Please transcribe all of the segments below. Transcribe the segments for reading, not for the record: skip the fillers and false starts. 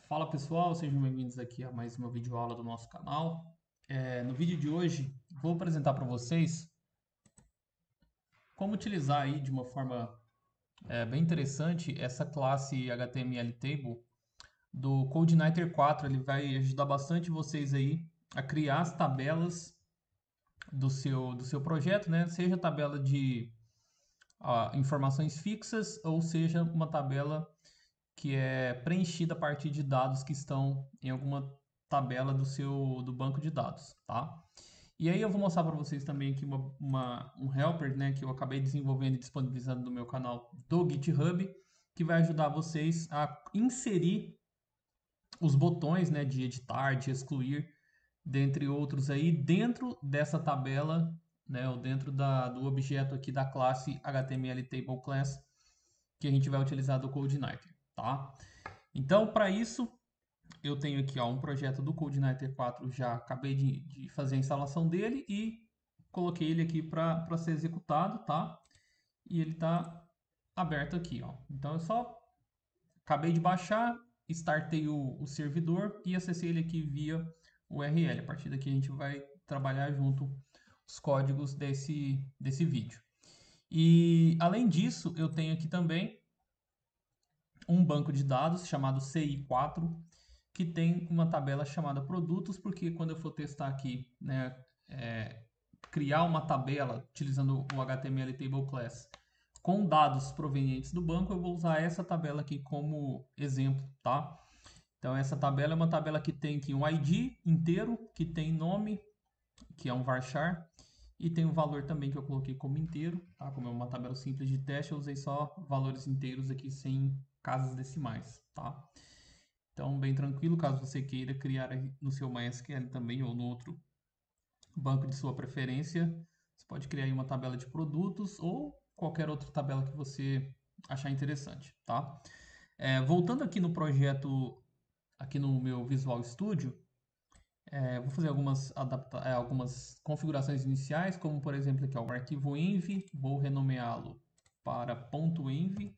Fala pessoal, sejam bem-vindos aqui a mais uma videoaula do nosso canal. No vídeo de hoje vou apresentar para vocês como utilizar aí de uma forma bem interessante essa classe HTML Table do CodeIgniter 4. Ele vai ajudar bastante vocês aí a criar as tabelas do seu projeto, né? Seja tabela de informações fixas ou seja uma tabela que é preenchida a partir de dados que estão em alguma tabela do banco de dados, tá? E aí eu vou mostrar para vocês também aqui um helper, né, que eu acabei desenvolvendo e disponibilizando no meu canal do GitHub, que vai ajudar vocês a inserir os botões, né, de editar, de excluir, dentre outros aí, dentro dessa tabela, né, ou dentro do objeto aqui da classe HTML Table Class, que a gente vai utilizar do CodeIgniter, tá? Então, para isso, eu tenho aqui um projeto do CodeIgniter 4, já acabei de fazer a instalação dele e coloquei ele aqui para ser executado, tá? E ele está aberto aqui, ó. Então, eu só acabei de baixar, startei o servidor e acessei ele aqui via URL. A partir daqui a gente vai trabalhar junto os códigos desse vídeo. E, além disso, eu tenho aqui também um banco de dados chamado CI4, que tem uma tabela chamada produtos, porque quando eu for testar aqui, né, criar uma tabela utilizando o HTML Table Class com dados provenientes do banco, eu vou usar essa tabela aqui como exemplo, tá? Então essa tabela é uma tabela que tem aqui um ID inteiro, que tem nome, que é um varchar, e tem o valor também que eu coloquei como inteiro, tá? Como é uma tabela simples de teste, eu usei só valores inteiros aqui sem casas decimais, tá? Então, bem tranquilo, caso você queira criar no seu MySQL também ou no outro banco de sua preferência, você pode criar aí uma tabela de produtos ou qualquer outra tabela que você achar interessante, tá? Voltando aqui no projeto, aqui no meu Visual Studio, vou fazer algumas configurações iniciais, como por exemplo aqui o arquivo env, vou renomeá-lo para .env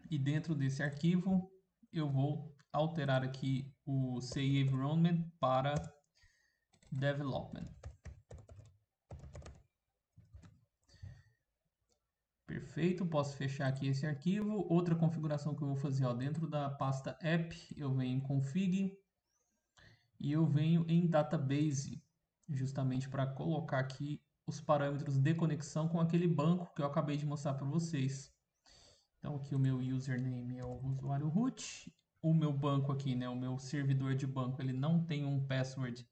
e dentro desse arquivo eu vou alterar aqui o CI environment para development. Perfeito, posso fechar aqui esse arquivo. Outra configuração que eu vou fazer, ó, dentro da pasta app, eu venho em config e eu venho em database, justamente para colocar aqui os parâmetros de conexão com aquele banco que eu acabei de mostrar para vocês. Então aqui o meu username é o usuário root, o meu banco aqui, né, o meu servidor de banco, ele não tem um password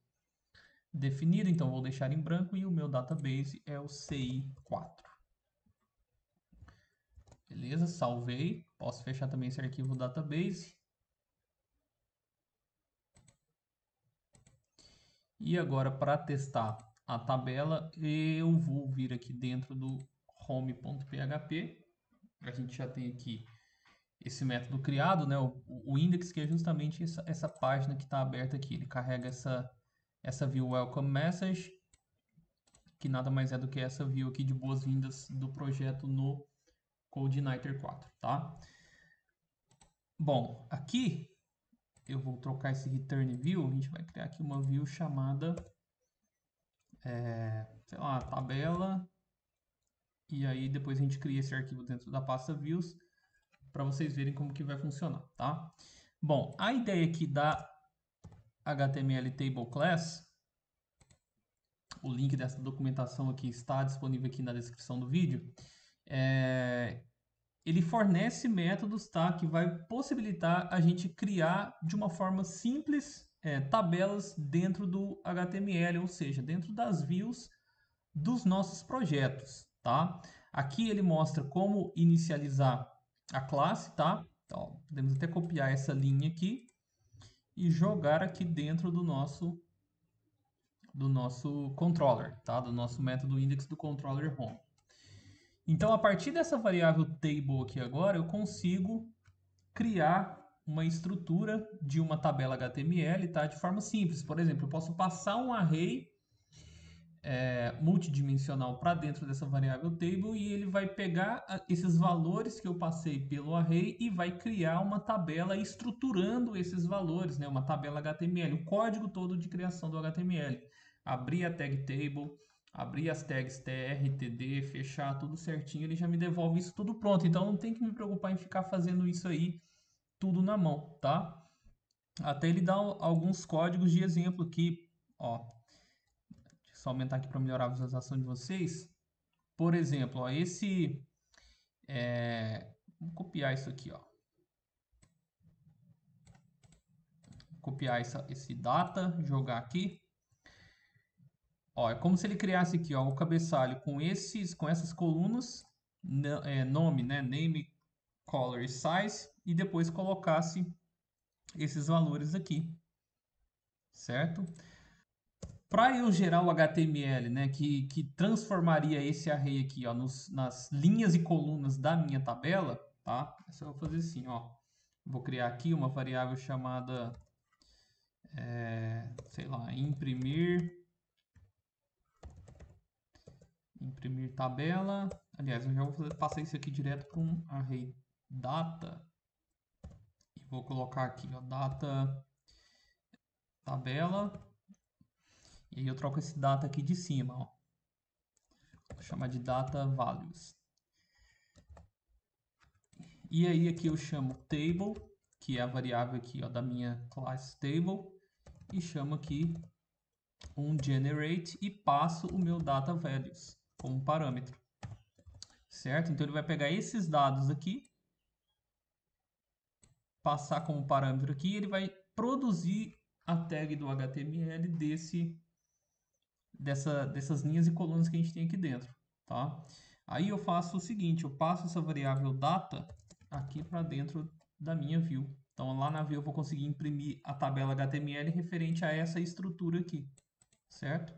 definido, então vou deixar em branco e o meu database é o CI4. Beleza, salvei. Posso fechar também esse arquivo database. E agora para testar a tabela, eu vou vir aqui dentro do home.php. A gente já tem aqui esse método criado, né? O index, que é justamente essa página que está aberta aqui. Ele carrega essa view welcome message, que nada mais é do que essa view aqui de boas-vindas do projeto no CodeIgniter 4, tá? Bom, aqui eu vou trocar esse return view, a gente vai criar aqui uma view chamada, sei lá, tabela, e aí depois a gente cria esse arquivo dentro da pasta views, para vocês verem como que vai funcionar, tá? Bom, a ideia aqui da HTML Table Class, o link dessa documentação aqui está disponível aqui na descrição do vídeo, ele fornece métodos, tá, que vai possibilitar a gente criar de uma forma simples tabelas dentro do HTML, ou seja, dentro das views dos nossos projetos, tá? Aqui ele mostra como inicializar a classe, tá? Então, podemos até copiar essa linha aqui e jogar aqui dentro do nosso controller, tá? Do nosso método index do controller home. Então, a partir dessa variável table aqui agora, eu consigo criar uma estrutura de uma tabela HTML, tá? De forma simples. Por exemplo, eu posso passar um array multidimensional para dentro dessa variável table e ele vai pegar esses valores que eu passei pelo array e vai criar uma tabela estruturando esses valores, né? Uma tabela HTML, o código todo de criação do HTML. Abrir a tag table, abrir as tags tr, td, fechar tudo certinho, ele já me devolve isso tudo pronto. Então não tem que me preocupar em ficar fazendo isso aí tudo na mão, tá? Até ele dá alguns códigos de exemplo aqui, ó. Deixa eu só aumentar aqui para melhorar a visualização de vocês. Por exemplo, ó, vou copiar isso aqui, ó. Copiar esse data, jogar aqui. Ó, é como se ele criasse aqui, ó, o cabeçalho com essas colunas, nome, né, name, color e size, e depois colocasse esses valores aqui, certo? Para eu gerar o HTML, né, que transformaria esse array aqui, ó, nas linhas e colunas da minha tabela, tá? É só eu fazer assim, ó. Vou criar aqui uma variável chamada, sei lá, imprimir tabela. Aliás, eu já vou passar isso aqui direto para um array data e vou colocar aqui, ó, data tabela. E aí eu troco esse data aqui de cima, ó. Vou chamar de data values. E aí aqui eu chamo table, que é a variável aqui, ó, da minha class table, e chamo aqui um generate e passo o meu data values como parâmetro. Certo? Então ele vai pegar esses dados aqui, passar como parâmetro aqui, e ele vai produzir a tag do HTML dessas linhas e colunas que a gente tem aqui dentro, tá? Aí eu faço o seguinte, eu passo essa variável data aqui para dentro da minha view. Então lá na view eu vou conseguir imprimir a tabela HTML referente a essa estrutura aqui, certo?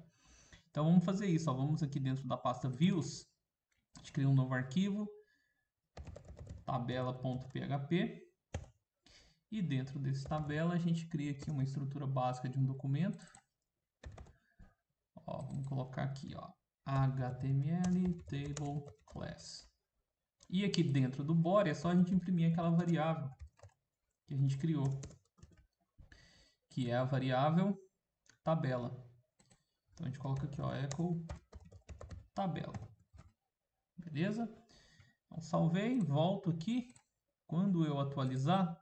Então vamos fazer isso, ó. Vamos aqui dentro da pasta views, a gente cria um novo arquivo, tabela.php, e dentro desse tabela a gente cria aqui uma estrutura básica de um documento. Ó, vamos colocar aqui, ó, HTML table class. E aqui dentro do body é só a gente imprimir aquela variável que a gente criou, que é a variável tabela. Então a gente coloca aqui, ó, echo tabela. Beleza? Então salvei, volto aqui. Quando eu atualizar,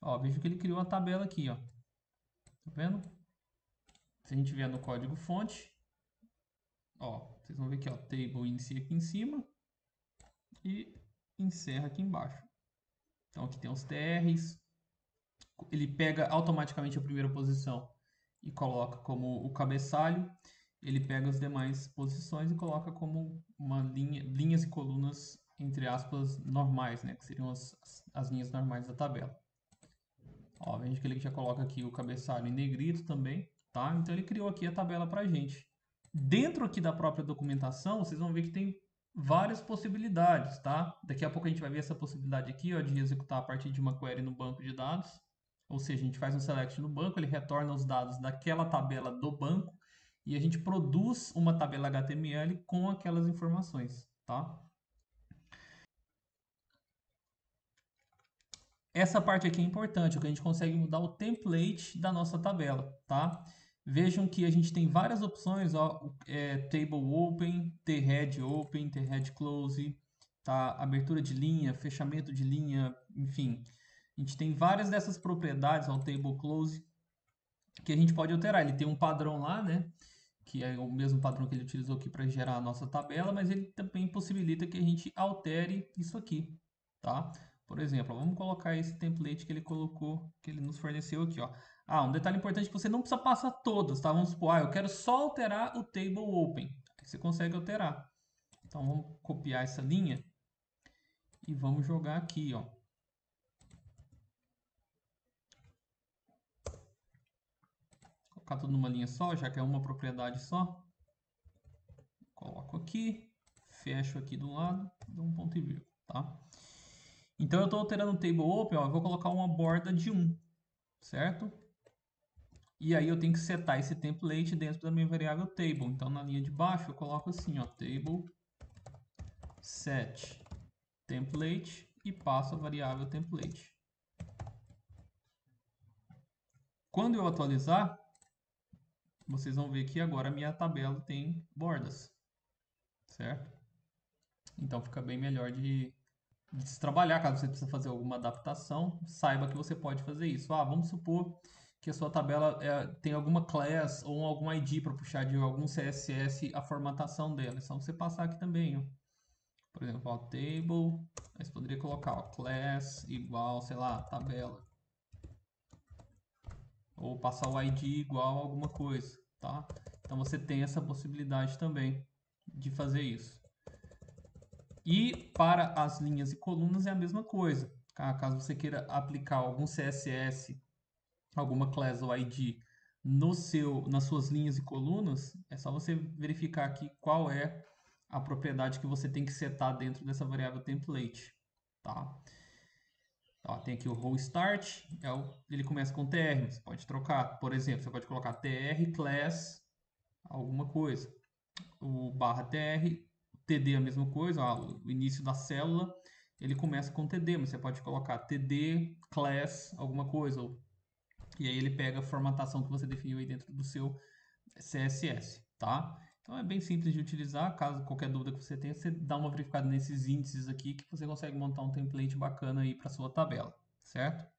ó, vejo que ele criou a tabela aqui, ó. Tá vendo? Se a gente vier no código fonte, ó, vocês vão ver aqui, ó, table inicia aqui em cima e encerra aqui embaixo. Então aqui tem os TRs, ele pega automaticamente a primeira posição e coloca como o cabeçalho, ele pega as demais posições e coloca como linhas e colunas, entre aspas, normais, né, que seriam as linhas normais da tabela. Ó, veja que ele já coloca aqui o cabeçalho em negrito também, tá? Então ele criou aqui a tabela pra gente. Dentro aqui da própria documentação, vocês vão ver que tem várias possibilidades, tá? Daqui a pouco a gente vai ver essa possibilidade aqui, ó, de executar a partir de uma query no banco de dados. Ou seja, a gente faz um select no banco, ele retorna os dados daquela tabela do banco e a gente produz uma tabela HTML com aquelas informações, tá? Essa parte aqui é importante, que a gente consegue mudar o template da nossa tabela, tá? Vejam que a gente tem várias opções, ó, table open, thread open, thread close, tá? Abertura de linha, fechamento de linha, enfim. A gente tem várias dessas propriedades, ó, o table close, que a gente pode alterar. Ele tem um padrão lá, né? Que é o mesmo padrão que ele utilizou aqui para gerar a nossa tabela, mas ele também possibilita que a gente altere isso aqui, tá? Por exemplo, vamos colocar esse template que ele colocou, que ele nos forneceu aqui, ó. Ah, um detalhe importante é que você não precisa passar todas, tá? Vamos supor, eu quero só alterar o table open. Aí você consegue alterar. Então vamos copiar essa linha e vamos jogar aqui, ó. Colocar tudo numa linha só, já que é uma propriedade só. Coloco aqui, fecho aqui do lado, dou um ponto e vírgula, tá? Então eu estou alterando o table open, ó, eu vou colocar uma borda de 1, certo? E aí eu tenho que setar esse template dentro da minha variável table. Então na linha de baixo eu coloco assim, ó, table set template e passo a variável template. Quando eu atualizar, vocês vão ver que agora a minha tabela tem bordas, certo? Então fica bem melhor de se trabalhar, caso você precise fazer alguma adaptação, saiba que você pode fazer isso. Ah, vamos supor que a sua tabela tem alguma class ou algum ID para puxar de algum CSS a formatação dela. É só você passar aqui também, ó. Por exemplo, ó, table, aí você poderia colocar ó, class igual, sei lá, tabela. Ou passar o ID igual a alguma coisa, tá? Então você tem essa possibilidade também de fazer isso. E para as linhas e colunas é a mesma coisa. Caso você queira aplicar algum CSS, alguma class ou ID nas suas linhas e colunas, é só você verificar aqui qual é a propriedade que você tem que setar dentro dessa variável template, tá? Ó, tem aqui o row start, ele começa com tr, você pode trocar, por exemplo, você pode colocar tr class alguma coisa, o barra tr, td a mesma coisa, ó, o início da célula ele começa com td, mas você pode colocar td class alguma coisa, e aí ele pega a formatação que você definiu aí dentro do seu CSS, tá? Então é bem simples de utilizar, caso qualquer dúvida que você tenha, você dá uma verificada nesses índices aqui que você consegue montar um template bacana aí para sua tabela, certo?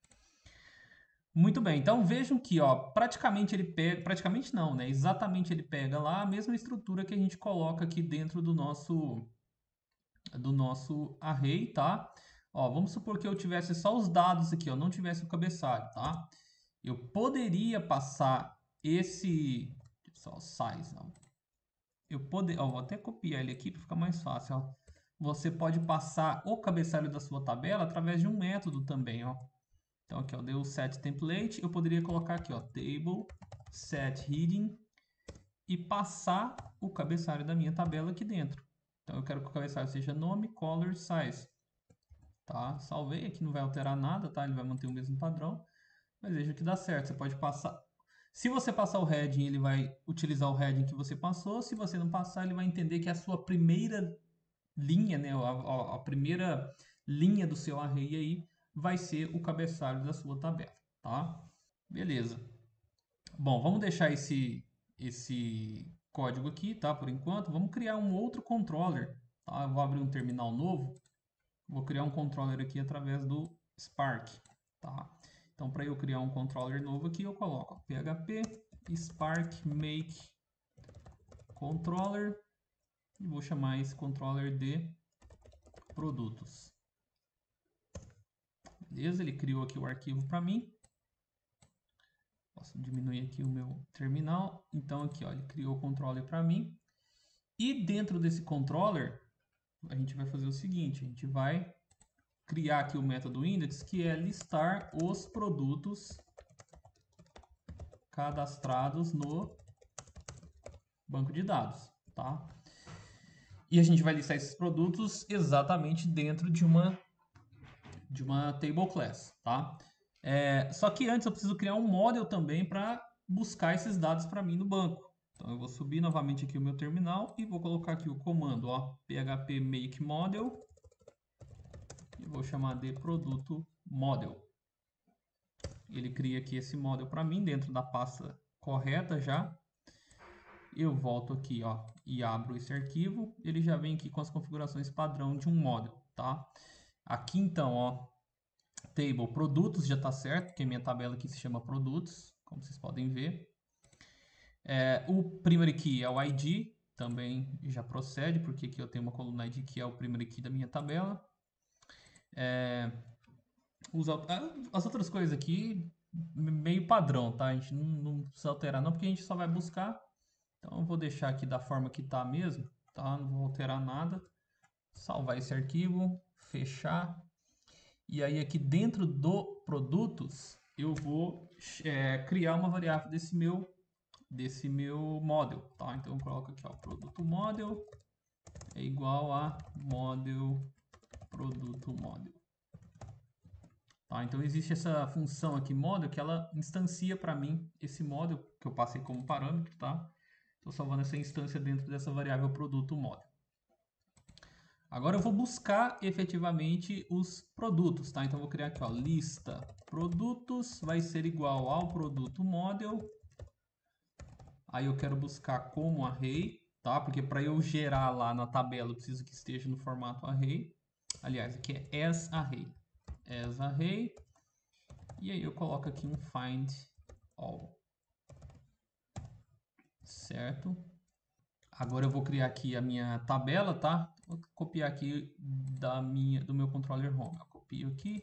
Muito bem, então vejam que ó, praticamente ele pega, praticamente não, né? Exatamente ele pega lá a mesma estrutura que a gente coloca aqui dentro do nosso array, tá? Ó, vamos supor que eu tivesse só os dados aqui, ó, não tivesse o cabeçalho, tá? Eu poderia passar esse só o size, ó. Vou até copiar ele aqui para ficar mais fácil, ó. Você pode passar o cabeçalho da sua tabela através de um método também, ó. Então aqui, ó, deu set template, eu poderia colocar aqui, ó, table set heading e passar o cabeçalho da minha tabela aqui dentro. Então eu quero que o cabeçalho seja nome, color, size. Tá? Salvei, aqui não vai alterar nada, tá? Ele vai manter o mesmo padrão. Mas veja que dá certo, você pode passar. Se você passar o heading, ele vai utilizar o heading que você passou. Se você não passar, ele vai entender que é a sua primeira linha, né? A primeira linha do seu array aí vai ser o cabeçalho da sua tabela, tá? Beleza. Bom, vamos deixar esse código aqui, tá? Por enquanto, vamos criar um outro controller, tá? Eu vou abrir um terminal novo, vou criar um controller aqui através do Spark, tá? Então, para eu criar um controller novo aqui, eu coloco php spark make controller e vou chamar esse controller de produtos. Beleza? Ele criou aqui o arquivo para mim. Posso diminuir aqui o meu terminal. Então aqui, ó, ele criou o controller para mim. E dentro desse controller, a gente vai fazer o seguinte, a gente vai criar aqui o método index, que é listar os produtos cadastrados no banco de dados, tá? E a gente vai listar esses produtos exatamente dentro de uma table class, tá? Só que antes eu preciso criar um model também para buscar esses dados para mim no banco. Então eu vou subir novamente aqui o meu terminal e vou colocar aqui o comando, ó, php make model e vou chamar de produto model. Ele cria aqui esse model para mim dentro da pasta correta já. Eu volto aqui, ó, e abro esse arquivo. Ele já vem aqui com as configurações padrão de um model, tá? Aqui então, ó, table produtos já está certo, porque minha tabela aqui se chama produtos, como vocês podem ver. O primary key é o ID, também já procede, porque aqui eu tenho uma coluna ID que é o primary key da minha tabela. As outras coisas aqui, meio padrão, tá? A gente não precisa alterar não, porque a gente só vai buscar. Então eu vou deixar aqui da forma que está mesmo, tá? Não vou alterar nada. Salvar esse arquivo, fechar. E aí aqui dentro do produtos, eu vou criar uma variável desse meu model, tá? Então eu coloco aqui, ó, produto model é igual a model produto model. Tá? Então existe essa função aqui, model, que ela instancia para mim esse model que eu passei como parâmetro, tá? Estou salvando essa instância dentro dessa variável produto model. Agora eu vou buscar efetivamente os produtos, tá? Então eu vou criar aqui, ó, lista produtos vai ser igual ao produto model. Aí eu quero buscar como array, tá? Porque para eu gerar lá na tabela eu preciso que esteja no formato array. Aliás, aqui é as array. As array. E aí eu coloco aqui um find all. Certo? Agora eu vou criar aqui a minha tabela, tá? Vou copiar aqui do meu controller home. Eu copio aqui.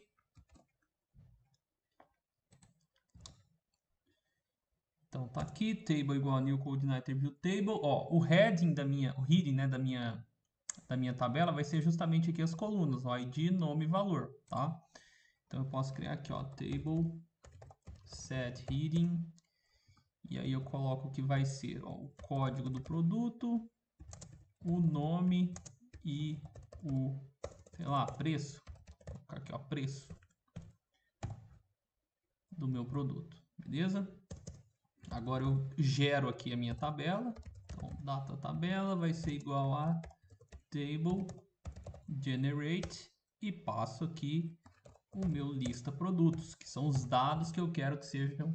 Então tá aqui, table igual a new coordinator view table. Ó, o heading o heading, né, da minha tabela vai ser justamente aqui as colunas, ó, ID, nome e valor, tá? Então eu posso criar aqui, ó, table set heading. E aí eu coloco que vai ser, ó, o código do produto, o nome e o, sei lá, preço. Vou colocar aqui, ó, preço do meu produto, beleza? Agora eu gero aqui a minha tabela. Então, data tabela vai ser igual a table generate e passo aqui o meu lista produtos, que são os dados que eu quero que sejam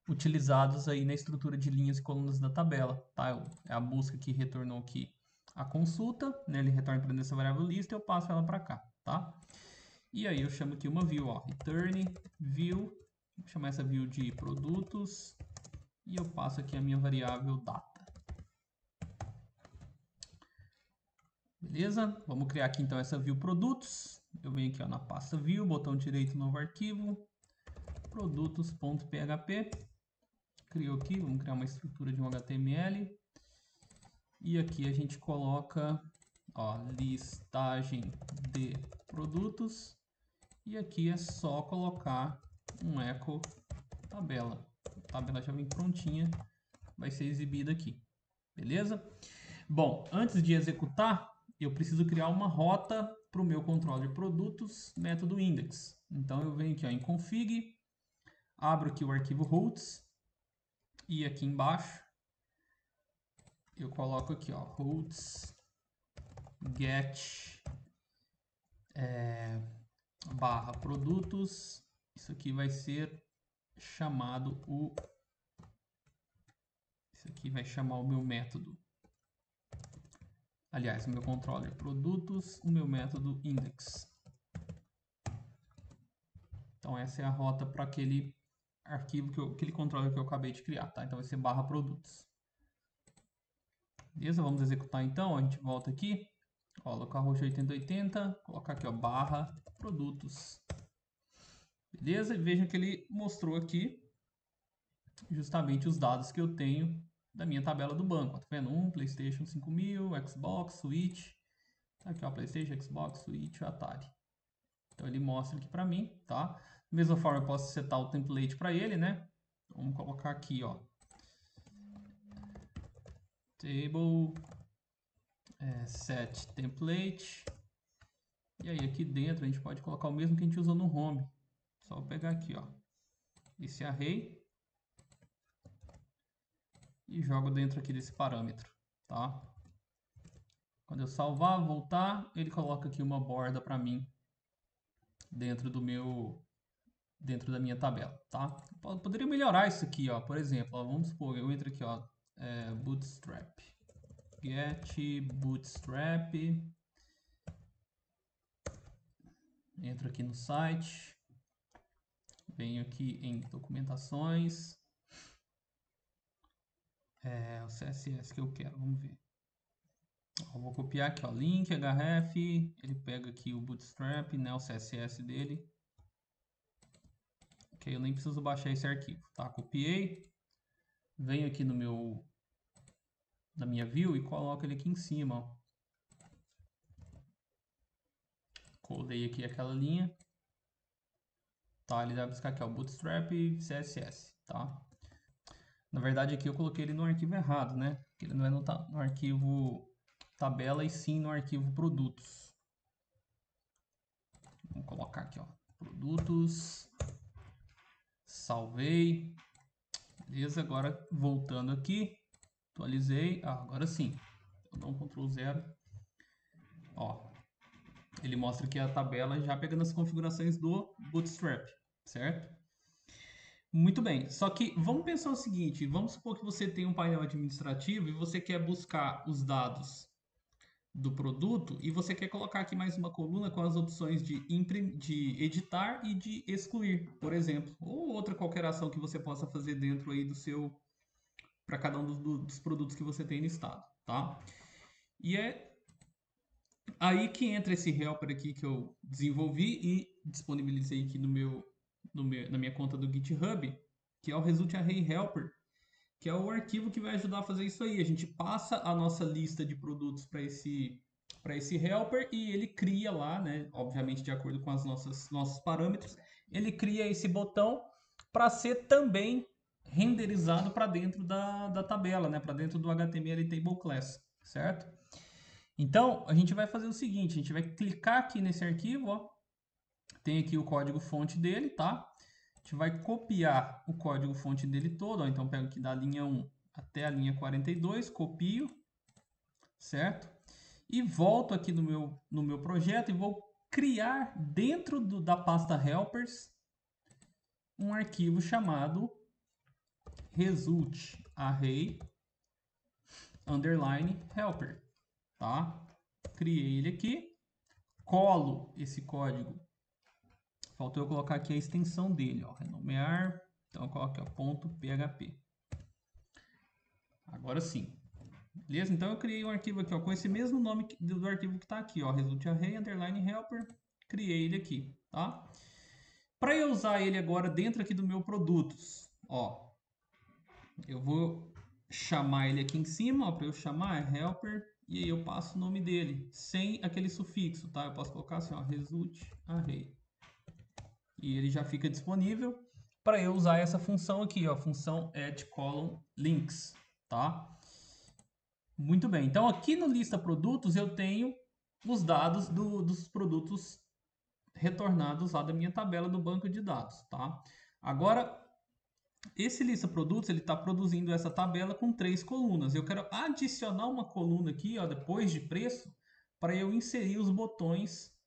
utilizados aí na estrutura de linhas e colunas da tabela, tá? É a busca que retornou aqui a consulta, né? Ele retorna para essa variável lista e eu passo ela para cá, tá? E aí eu chamo aqui uma view, ó, return view, vou chamar essa view de produtos e eu passo aqui a minha variável data. Beleza? Vamos criar aqui então essa view produtos. Eu venho aqui, ó, na pasta view, botão direito, novo arquivo, produtos.php. Criou aqui, vamos criar uma estrutura de um HTML. E aqui a gente coloca, ó, listagem de produtos. E aqui é só colocar um echo tabela. A tabela já vem prontinha, vai ser exibida aqui. Beleza? Bom, antes de executar, eu preciso criar uma rota para o meu controller produtos, método index. Então eu venho aqui, ó, em config, abro aqui o arquivo routes e aqui embaixo eu coloco aqui, ó, routes get barra produtos. Isso aqui vai ser chamado isso aqui vai chamar o meu método. Aliás, o meu controller produtos, o meu método index. Então essa é a rota para aquele arquivo, aquele controller que eu acabei de criar, tá? Então vai ser barra produtos. Beleza? Vamos executar então, a gente volta aqui, ó, localhost 8080, colocar aqui, ó, barra produtos. Beleza? E vejam que ele mostrou aqui justamente os dados que eu tenho da minha tabela do banco. Tá vendo? PlayStation 5000, Xbox, Switch. Tá aqui, ó, PlayStation, Xbox, Switch, Atari. Então ele mostra aqui para mim, tá? Da mesma forma eu posso setar o template para ele, né? Vamos colocar aqui, ó, table set template. E aí aqui dentro a gente pode colocar o mesmo que a gente usou no home. Só pegar aqui, ó, esse array e jogo dentro aqui desse parâmetro, tá? Quando eu salvar, voltar, ele coloca aqui uma borda para mim dentro da minha tabela, tá? Poderia melhorar isso aqui, ó. Por exemplo, ó, vamos supor, eu entro aqui, ó, bootstrap, get bootstrap, entro aqui no site, venho aqui em documentações, o CSS que eu quero, vamos ver. Eu vou copiar aqui, ó, link, href, ele pega aqui o bootstrap, né, o CSS dele. Ok, eu nem preciso baixar esse arquivo, tá? Copiei, venho aqui na minha view e coloco ele aqui em cima, ó. Codei aqui aquela linha, tá? Ele vai buscar aqui, ó, bootstrap CSS, tá? Na verdade aqui eu coloquei ele no arquivo errado, né? Porque ele não é no arquivo tabela e sim no arquivo produtos. Vamos colocar aqui, ó, produtos, salvei, beleza, agora voltando aqui, atualizei, agora sim, eu dou um Ctrl 0, ó, ele mostra aqui a tabela já pegando as configurações do Bootstrap, certo? Muito bem, só que vamos pensar o seguinte, vamos supor que você tem um painel administrativo e você quer buscar os dados do produto e você quer colocar aqui mais uma coluna com as opções de editar e de excluir, por exemplo, ou outra qualquer ação que você possa fazer dentro aí do seu, para cada um dos produtos que você tem listado, tá? E é aí que entra esse helper aqui que eu desenvolvi e disponibilizei aqui na minha conta do GitHub, que é o Result Array Helper, que é o arquivo que vai ajudar a fazer isso aí. A gente passa a nossa lista de produtos para esse helper e ele cria lá, né, obviamente de acordo com nossos parâmetros, ele cria esse botão para ser também renderizado para dentro da tabela, né, para dentro do HTML Table Class, certo? Então, a gente vai fazer o seguinte, a gente vai clicar aqui nesse arquivo, ó, tem aqui o código fonte dele, tá? A gente vai copiar o código fonte dele todo, ó, então pego aqui da linha 1 até a linha 42, copio, certo? E volto aqui no meu projeto e vou criar dentro da pasta helpers um arquivo chamado result array underline helper, tá? Criei ele aqui, colo esse código. Faltou eu colocar aqui a extensão dele, ó, renomear. Então eu coloco aqui, ó, .php. Agora sim. Beleza? Então eu criei um arquivo aqui, ó, com esse mesmo nome do arquivo que está aqui, ó, result array underline helper. Criei ele aqui, tá? Para eu usar ele agora dentro aqui do meu produtos, ó, eu vou chamar ele aqui em cima, ó, para eu chamar é helper e aí eu passo o nome dele sem aquele sufixo, tá? Eu posso colocar assim, ó, result array. E ele já fica disponível para eu usar essa função aqui, ó, função add column links, tá? Muito bem, então aqui no lista produtos eu tenho os dados dos produtos retornados lá da minha tabela do banco de dados, tá? Agora, esse lista produtos, ele está produzindo essa tabela com 3 colunas. Eu quero adicionar uma coluna aqui, ó, depois de preço, para eu inserir os botões,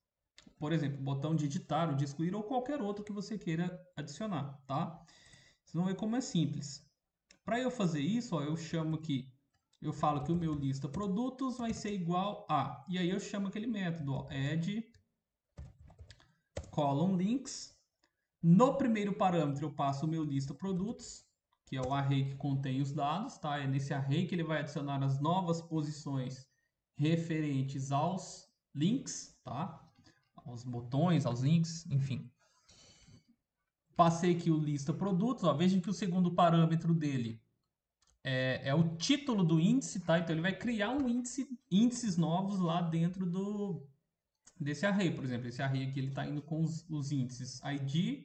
por exemplo, o botão de editar, ou de excluir, ou qualquer outro que você queira adicionar, tá? Vocês vão ver como é simples. Para eu fazer isso, ó, eu chamo aqui, eu falo que o meu lista produtos vai ser igual a, e aí eu chamo aquele método, ó, add column links. No primeiro parâmetro eu passo o meu lista produtos, que é o array que contém os dados, tá? É nesse array que ele vai adicionar as novas posições referentes aos links, tá? Aos botões, aos links, enfim. Passei aqui o lista produtos, ó, veja que o segundo parâmetro dele é o título do índice, tá? Então ele vai criar um índices novos lá dentro desse array. Por exemplo, esse array aqui ele está indo com os índices ID,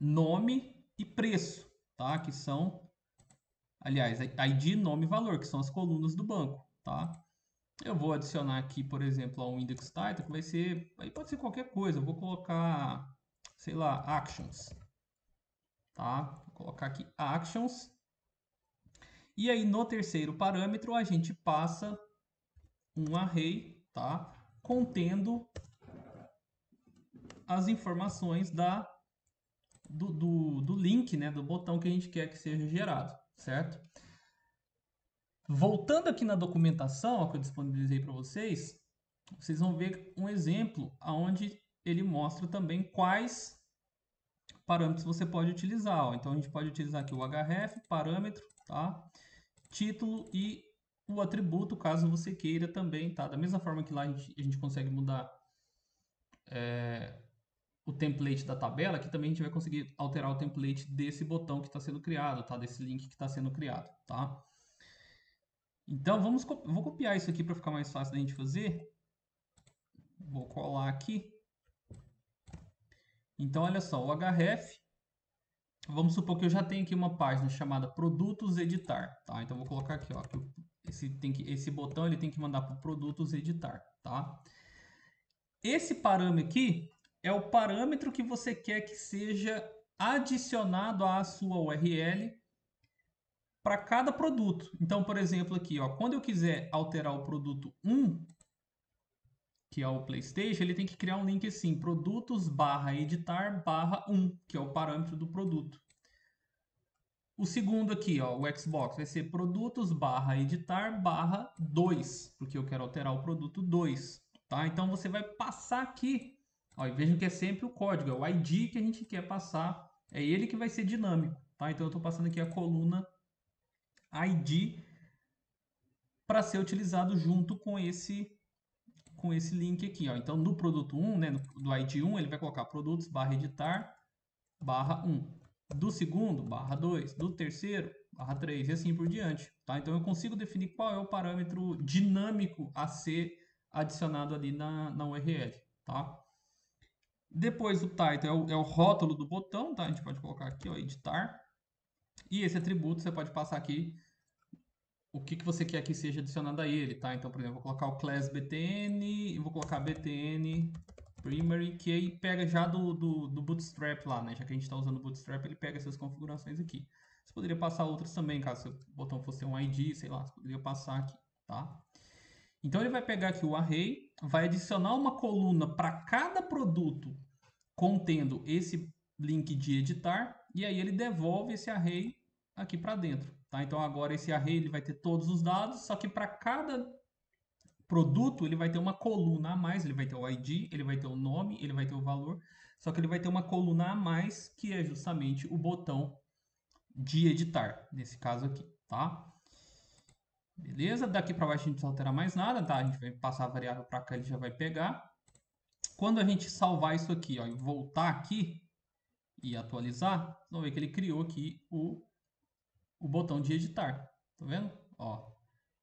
nome e preço, tá? Que são, aliás, ID, nome e valor, que são as colunas do banco, tá? Eu vou adicionar aqui, por exemplo, um index title, que vai ser, aí pode ser qualquer coisa. Eu vou colocar, sei lá, actions, tá? Vou colocar aqui actions. E aí no terceiro parâmetro a gente passa um array, tá? Contendo as informações do link, né? Do botão que a gente quer que seja gerado, certo? Voltando aqui na documentação, ó, que eu disponibilizei para vocês, vocês vão ver um exemplo onde ele mostra também quais parâmetros você pode utilizar. Ó. Então a gente pode utilizar aqui o href, parâmetro, tá? Título e o atributo, caso você queira também, tá? Da mesma forma que lá a gente consegue mudar o template da tabela, aqui também a gente vai conseguir alterar o template desse botão que está sendo criado, tá? Desse link que está sendo criado, tá? Então vou copiar isso aqui para ficar mais fácil da gente fazer. Vou colar aqui. Então olha só, o href, vamos supor que eu já tenho aqui uma página chamada produtos editar, tá? Então vou colocar aqui, ó, que esse botão ele tem que mandar para produtos editar, tá? Esse parâmetro aqui é o parâmetro que você quer que seja adicionado à sua URL para cada produto. Então, por exemplo, aqui, ó, quando eu quiser alterar o produto 1, que é o PlayStation, ele tem que criar um link assim, produtos/editar/1, que é o parâmetro do produto. O segundo aqui, ó, o Xbox, vai ser produtos/editar/2, porque eu quero alterar o produto 2, tá? Então você vai passar aqui, ó, e vejam que é sempre o código, é o ID que a gente quer passar, é ele que vai ser dinâmico, tá? Então eu estou passando aqui a coluna ID para ser utilizado junto com esse link aqui, ó. Então no produto 1, né, do ID 1, ele vai colocar produtos/editar/1. Do segundo, /2, do terceiro, /3 e assim por diante, tá? Então eu consigo definir qual é o parâmetro dinâmico a ser adicionado ali na URL, tá? Depois o title é o rótulo do botão, tá? A gente pode colocar aqui, ó, editar. E esse atributo você pode passar aqui o que você quer que seja adicionado a ele, tá? Então, por exemplo, vou colocar o class btn e vou colocar btn primary, que aí pega já do Bootstrap lá, né? Já que a gente está usando o Bootstrap, ele pega essas configurações aqui. Você poderia passar outras também, caso seu botão fosse um ID, sei lá, você poderia passar aqui, tá? Então ele vai pegar aqui o array, vai adicionar uma coluna para cada produto contendo esse link de editar, e aí ele devolve esse array aqui para dentro, tá? Então agora esse array ele vai ter todos os dados, só que para cada produto ele vai ter uma coluna a mais, ele vai ter o ID, ele vai ter o nome, ele vai ter o valor, só que ele vai ter uma coluna a mais, que é justamente o botão de editar, nesse caso aqui, tá? Beleza? Daqui para baixo a gente não precisa alterar mais nada, tá? A gente vai passar a variável para cá, ele já vai pegar. Quando a gente salvar isso aqui, ó, e voltar aqui e atualizar, vocês vão ver que ele criou aqui o botão de editar. Tá vendo? Ó,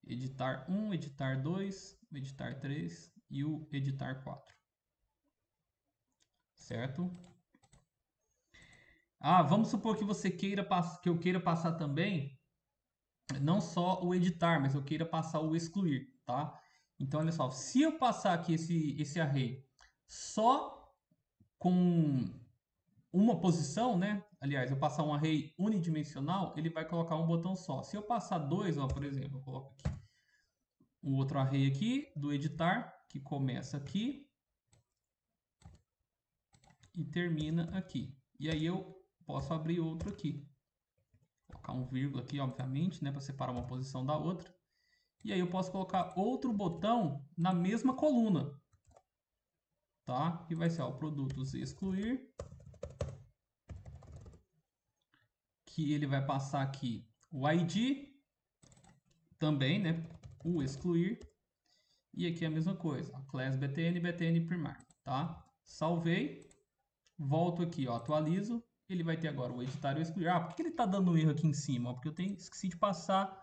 editar 1, editar 2, editar 3 e o editar 4. Certo? Ah, vamos supor que você queira que eu queira passar também não só o editar, mas eu queira passar o excluir, tá? Então, olha só, se eu passar aqui esse array só com uma posição, né? Aliás, eu passar um array unidimensional, ele vai colocar um botão só. Se eu passar dois, ó, por exemplo, eu coloco aqui um outro array aqui do editar, que começa aqui e termina aqui. E aí eu posso abrir outro aqui. Colocar um vírgula aqui, obviamente, né, para separar uma posição da outra. E aí eu posso colocar outro botão na mesma coluna, tá? Que vai ser o produtos excluir, que ele vai passar aqui o ID também, né? O excluir. E aqui é a mesma coisa, ó, class btn, btn primar, tá? Salvei, volto aqui, ó, atualizo, ele vai ter agora o editar e o excluir. Ah, por que ele está dando erro aqui em cima? Ó, porque eu esqueci de passar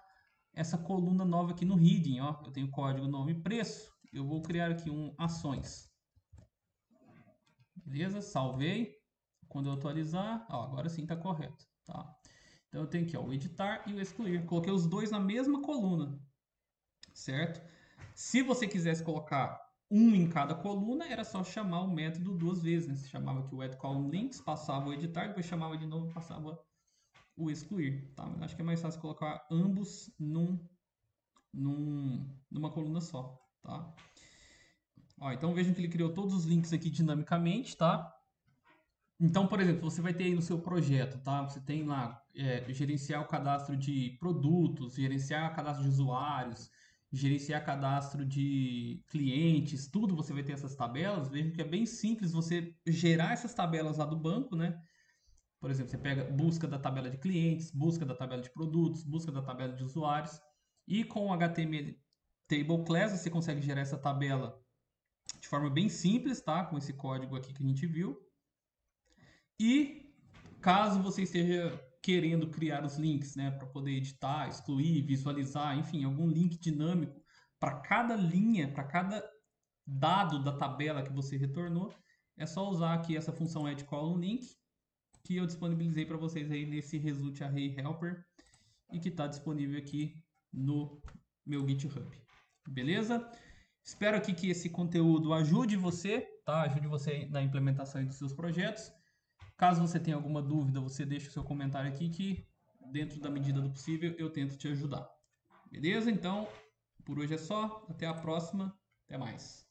essa coluna nova aqui no heading, ó. Eu tenho código, nome e preço. Eu vou criar aqui um ações. Beleza? Salvei. Quando eu atualizar, ó, agora sim está correto, tá? Então eu tenho aqui, ó, o editar e o excluir. Coloquei os dois na mesma coluna, certo? Se você quisesse colocar um em cada coluna, era só chamar o método duas vezes, né? Você chamava aqui o add column links, passava o editar, depois chamava de novo, passava o excluir, tá? Mas acho que é mais fácil colocar ambos numa coluna só, tá? Ó, então vejam que ele criou todos os links aqui dinamicamente, tá? Então, por exemplo, você vai ter aí no seu projeto, tá? Você tem lá gerenciar o cadastro de produtos, gerenciar o cadastro de usuários, gerenciar cadastro de clientes, tudo você vai ter essas tabelas. Veja que é bem simples você gerar essas tabelas lá do banco, né? Por exemplo, você pega busca da tabela de clientes, busca da tabela de produtos, busca da tabela de usuários, e com o HTML Table Class você consegue gerar essa tabela de forma bem simples, tá? Com esse código aqui que a gente viu. E caso você esteja querendo criar os links, né, para poder editar, excluir, visualizar, enfim, algum link dinâmico para cada linha, para cada dado da tabela que você retornou, é só usar aqui essa função add column link que eu disponibilizei para vocês aí nesse result array helper e que está disponível aqui no meu GitHub. Beleza? Espero aqui que esse conteúdo ajude você, tá? Ajude você na implementação dos seus projetos. Caso você tenha alguma dúvida, você deixa o seu comentário aqui que, dentro da medida do possível, eu tento te ajudar. Beleza? Então, por hoje é só. Até a próxima. Até mais.